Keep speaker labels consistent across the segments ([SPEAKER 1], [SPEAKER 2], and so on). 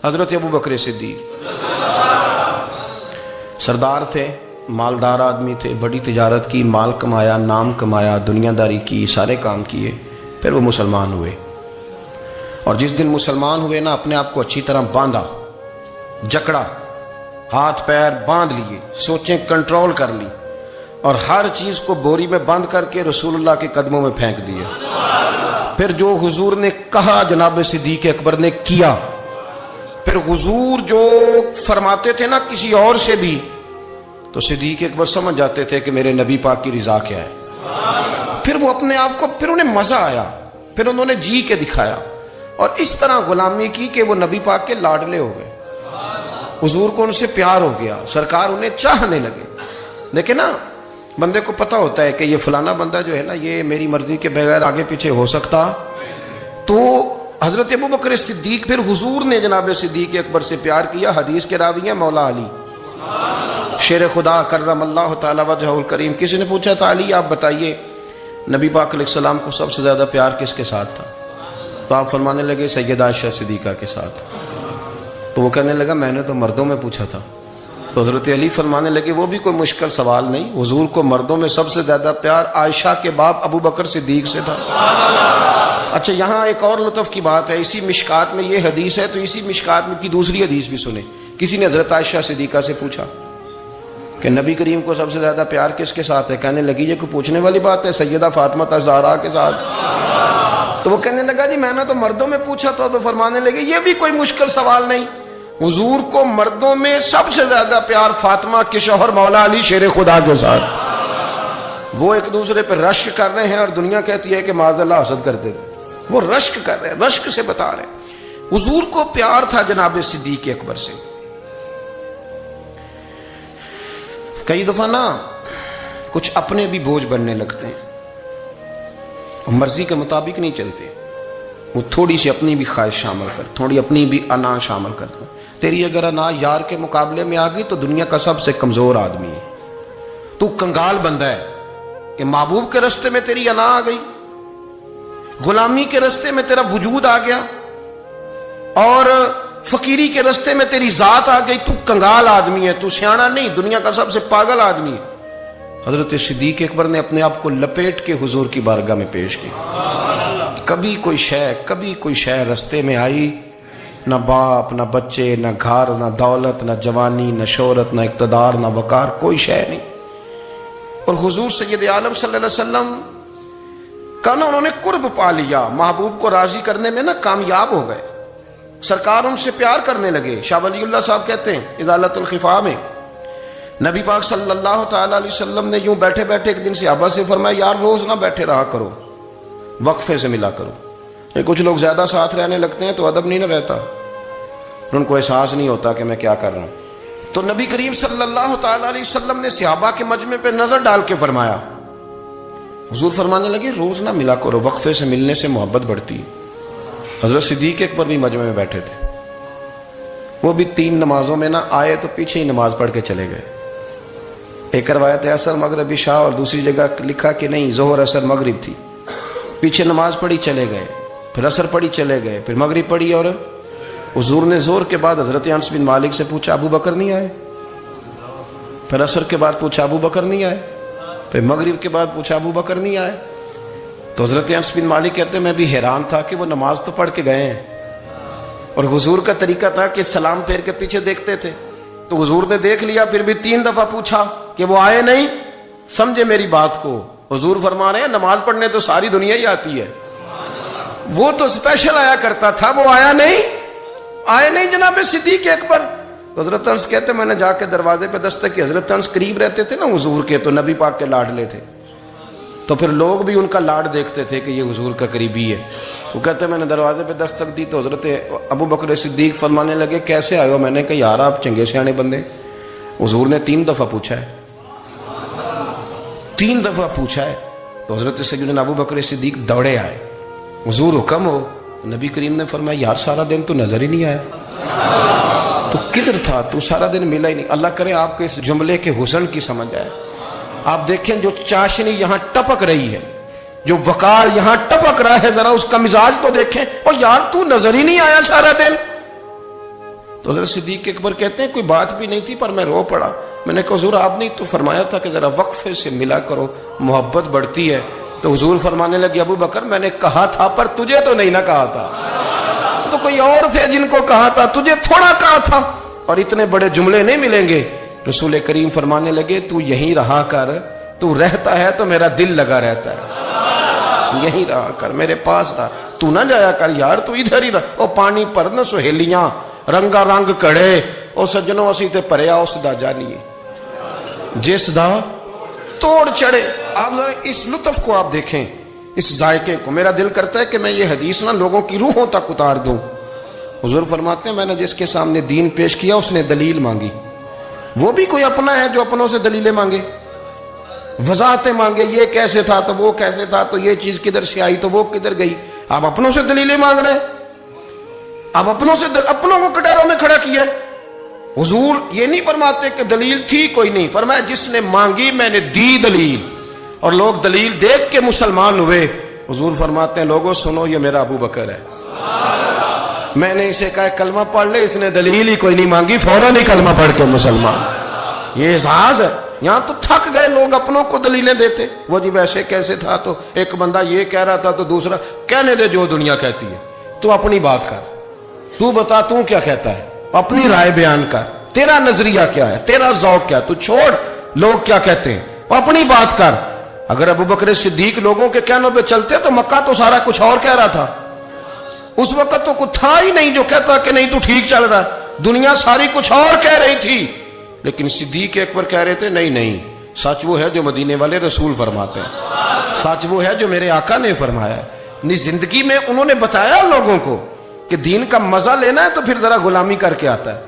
[SPEAKER 1] حضرت ابو بکر صدیق سردار تھے، مالدار آدمی تھے، بڑی تجارت کی، مال کمایا، نام کمایا، دنیا داری کی، سارے کام کیے، پھر وہ مسلمان ہوئے۔ اور جس دن مسلمان ہوئے نا، اپنے آپ کو اچھی طرح باندھا، جکڑا، ہاتھ پیر باندھ لیے، سوچیں کنٹرول کر لی، اور ہر چیز کو بوری میں بند کر کے رسول اللہ کے قدموں میں پھینک دیا۔ پھر جو حضور نے کہا جناب صدیق اکبر نے کیا۔ پھر حضور جو فرماتے تھے نا کسی اور سے بھی، تو صدیق اکبر سمجھ جاتے تھے کہ میرے نبی پاک کی رضا کیا ہے۔ پھر وہ اپنے آپ کو، پھر انہیں مزہ آیا، پھر انہوں نے جی کے دکھایا، اور اس طرح غلامی کی کہ وہ نبی پاک کے لاڈلے ہو گئے۔ حضور کو ان سے پیار ہو گیا، سرکار انہیں چاہنے لگے۔ دیکھیں نا، بندے کو پتہ ہوتا ہے کہ یہ فلانا بندہ جو ہے نا، یہ میری مرضی کے بغیر آگے پیچھے ہو سکتا۔ تو حضرت ابو بکر صدیق، پھر حضور نے جناب صدیق اکبر سے پیار کیا۔ حدیث کے راوی ہیں مولا علی شیر خدا کرم اللہ تعالی وجہہ الکریم۔ کسی نے پوچھا تھا علی آپ بتائیے نبی پاک علیہ السلام کو سب سے زیادہ پیار کس کے ساتھ تھا؟ تو آپ فرمانے لگے سیدہ عائشہ صدیقہ کے ساتھ۔ تو وہ کہنے لگا میں نے تو مردوں میں پوچھا تھا۔ تو حضرت علی فرمانے لگے وہ بھی کوئی مشکل سوال نہیں، حضور کو مردوں میں سب سے زیادہ پیار عائشہ کے باپ ابو بکر صدیق سے تھا۔ اچھا، یہاں ایک اور لطف کی بات ہے، اسی مشکات میں یہ حدیث ہے، تو اسی مشکات میں کی دوسری حدیث بھی سنیں۔ کسی نے حضرت عائشہ صدیقہ سے پوچھا کہ نبی کریم کو سب سے زیادہ پیار کس کے ساتھ ہے؟ کہنے لگی یہ کوئی پوچھنے والی بات ہے، سیدہ فاطمہ الزہرا کے ساتھ۔ تو وہ کہنے لگا جی میں نے تو مردوں میں پوچھا تھا۔ تو فرمانے لگے یہ بھی کوئی مشکل سوال نہیں، حضور کو مردوں میں سب سے زیادہ پیار فاطمہ کے شوہر مولا علی شیر خدا کے ساتھ۔ وہ ایک دوسرے پہ رشک کر رہے ہیں اور دنیا کہتی ہے کہ معاذ اللہ حسد کرتے تھے، وہ رشک کر رہے ہیں، رشک سے بتا رہے ہیں۔ حضور کو پیار تھا جناب صدیق اکبر سے۔ کئی دفعہ نا کچھ اپنے بھی بوجھ بننے لگتے ہیں، مرضی کے مطابق نہیں چلتے، وہ تھوڑی سی اپنی بھی خواہش شامل کر، تھوڑی اپنی بھی انا شامل کرتا۔ تیری اگر انا یار کے مقابلے میں آ گئی تو دنیا کا سب سے کمزور آدمی ہے، تو کنگال بندہ ہے کہ محبوب کے رستے میں تیری انا آ گئی، غلامی کے رستے میں تیرا وجود آ گیا، اور فقیری کے رستے میں تیری ذات آ گئی، تو کنگال آدمی ہے، تو سیانا نہیں، دنیا کا سب سے پاگل آدمی ہے۔ حضرت صدیق اکبر نے اپنے آپ کو لپیٹ کے حضور کی بارگاہ میں پیش کی۔ کبھی کوئی شے رستے میں آئی، نہ باپ، نہ بچے، نہ گھر، نہ دولت، نہ جوانی، نہ شہرت، نہ اقتدار، نہ وقار، کوئی شے نہیں۔ اور حضور سید عالم صلی اللہ علیہ وسلم کا نا انہوں نے قرب پا لیا، محبوب کو راضی کرنے میں نا کامیاب ہو گئے، سرکار ان سے پیار کرنے لگے۔ شاہ ولی اللہ صاحب کہتے ہیں ازالت الخفا میں، نبی پاک صلی اللہ تعالی علیہ وسلم نے یوں بیٹھے بیٹھے ایک دن صحابہ سے فرمایا یار روز نہ بیٹھے رہا کرو، وقفے سے ملا کرو۔ کچھ لوگ زیادہ ساتھ رہنے لگتے ہیں تو ادب نہیں نہ رہتا، ان کو احساس نہیں ہوتا کہ میں کیا کر رہا ہوں۔ تو نبی کریم صلی اللہ تعالی علیہ وسلم نے صحابہ کے مجمع پہ نظر ڈال کے فرمایا، حضور فرمانے لگے روز نہ ملا کرو، وقفے سے ملنے سے محبت بڑھتی ہے۔ حضرت صدیق اکبر بھی مجمع میں بیٹھے تھے، وہ بھی 3 نمازوں میں نہ آئے تو پیچھے ہی نماز پڑھ کے چلے گئے۔ ایک روایت ہے عصر مغرب عشاء، اور دوسری جگہ لکھا کہ نہیں ظہر عصر مغرب تھی، پیچھے نماز پڑھی چلے گئے، پھر عصر پڑھی چلے گئے، پھر مغرب پڑھی، اور حضور نے زور کے بعد حضرت انس بن مالک سے پوچھا ابو بکر نہیں آئے؟ پھر عصر کے بعد پوچھا ابو بکر نہیں آئے؟ پھر مغرب کے بعد پوچھا ابو بکر نہیں آئے؟ تو حضرت انس بن مالک کہتے ہیں میں بھی حیران تھا کہ وہ نماز تو پڑھ کے گئے ہیں، اور حضور کا طریقہ تھا کہ سلام پھیر کے پیچھے دیکھتے تھے، تو حضور نے دیکھ لیا، پھر بھی 3 دفعہ پوچھا کہ وہ آئے نہیں؟ سمجھے میری بات کو؟ حضور فرما رہے ہیں نماز پڑھنے تو ساری دنیا ہی آتی ہے، وہ تو اسپیشل آیا کرتا تھا، وہ آئے نہیں جناب صدیق اکبر۔ تو حضرت انس کہتے میں نے جا کے دروازے پہ دستک کی، حضرت انس قریب رہتے تھے نا حضور کے، تو نبی پاک کے لاڈلے تھے، تو پھر لوگ بھی ان کا لاڈ دیکھتے تھے کہ یہ حضور کا قریبی ہے۔ وہ کہتے میں نے دروازے پہ دستک دی تو حضرت ابو بکر صدیق فرمانے لگے کیسے آئے ہو؟ میں نے کہا یار آپ چنگے سیانے بندے، حضور نے 3 دفعہ پوچھا ہے، 3 دفعہ پوچھا ہے۔ تو حضرت سیدنا ابو بکر صدیق دوڑے آئے، حضور حکم ہو؟ نبی کریم نے فرمایا یار سارا دن تو نظر ہی نہیں آیا، تو کدھر تھا تو؟ سارا دن ملا ہی نہیں۔ اللہ کرے آپ کے اس جملے کے حسن کی سمجھ آئے۔ آپ دیکھیں جو چاشنی یہاں ٹپک رہی ہے، جو وقار یہاں ٹپک رہا ہے، ذرا اس کا مزاج تو دیکھیں، اور یار تو نظر ہی نہیں آیا سارا دن، تو حضرت صدیق اکبر کہتے ہیں کوئی بات بھی نہیں تھی پر میں رو پڑا. میں نے کہا حضور آپ نے تو فرمایا تھا کہ ذرا وقفے سے ملا کرو محبت بڑھتی ہے. تو حضور فرمانے لگے ابو بکر میں نے کہا تھا پر تجھے تو نہیں نہ کہا تھا, تو کوئی اور تھے جن کو کہا تھا, تجھے تھوڑا کہا تھا. اور اتنے بڑے جملے نہیں ملیں گے. رسول کریم فرمانے لگے تو یہیں رہا کر, تو رہتا ہے تو میرا دل لگا رہتا ہے, یہیں رہا کر میرے پاس رہا, تو نہ جایا کر یار, تو ادھر ہی رہا. او پانی پر نہ سہیلیاں رنگا رنگ کڑے, او سجنوں اسی تے پریا اس دا جانیے جس دا توڑ چڑھے. آپ ذرا اس لطف کو آپ دیکھیں, اس ذائقے کو. میرا دل کرتا ہے کہ میں یہ حدیث نہ لوگوں کی روحوں تک اتار دوں. حضور فرماتے ہیں میں نے جس کے سامنے دین پیش کیا اس نے دلیل مانگی. وہ بھی کوئی اپنا ہے جو اپنوں سے دلیلیں مانگے, وضاحتیں مانگے, یہ کیسے تھا تو وہ کیسے تھا, تو یہ چیز کدھر سے آئی تو وہ کدھر گئی. آپ اپنوں سے دلیلیں مانگ رہے ہیں, آپ اپنوں کو کٹاروں میں کھڑا کیا. حضور یہ نہیں فرماتے کہ دلیل تھی کوئی نہیں, فرمایا جس نے مانگی میں نے دی دلیل, اور لوگ دلیل دیکھ کے مسلمان ہوئے. حضور فرماتے ہیں لوگوں سنو یہ میرا ابو بکر ہے, میں نے اسے کہا کلمہ پڑھ لے, اس نے دلیل ہی کوئی نہیں مانگی, فوراً ہی کلمہ پڑھ کے مسلمان. یہ اعزاز ہے. یہاں تو تھک گئے لوگ اپنوں کو دلیلیں دیتے, وہ جی ویسے کیسے تھا, تو ایک بندہ یہ کہہ رہا تھا تو دوسرا. کہنے دے جو دنیا کہتی ہے, تو اپنی بات کر, تو بتا تو کیا کہتا ہے, اپنی رائے بیان کر, تیرا نظریہ کیا ہے, تیرا ذوق کیا, تو چھوڑ لوگ کیا کہتے ہیں, اپنی بات کر. اگر ابو بکر صدیق لوگوں کے کہنوں پہ چلتے تو مکہ تو سارا کچھ اور کہہ رہا تھا. اس وقت تو کچھ تھا ہی نہیں جو کہتا کہ نہیں تو ٹھیک چل رہا ہے, دنیا ساری کچھ اور کہہ رہی تھی. لیکن صدیق اکبر کہہ رہے تھے نہیں, سچ وہ ہے جو مدینے والے رسول فرماتے ہیں, سچ وہ ہے جو میرے آقا نے فرمایا ہے. زندگی میں انہوں نے بتایا لوگوں کو کہ دین کا مزہ لینا ہے تو پھر ذرا غلامی کر کے آتا ہے,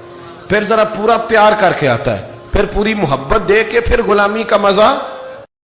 [SPEAKER 1] پھر ذرا پورا پیار کر کے آتا ہے, پھر پوری محبت دے کے پھر غلامی کا مزہ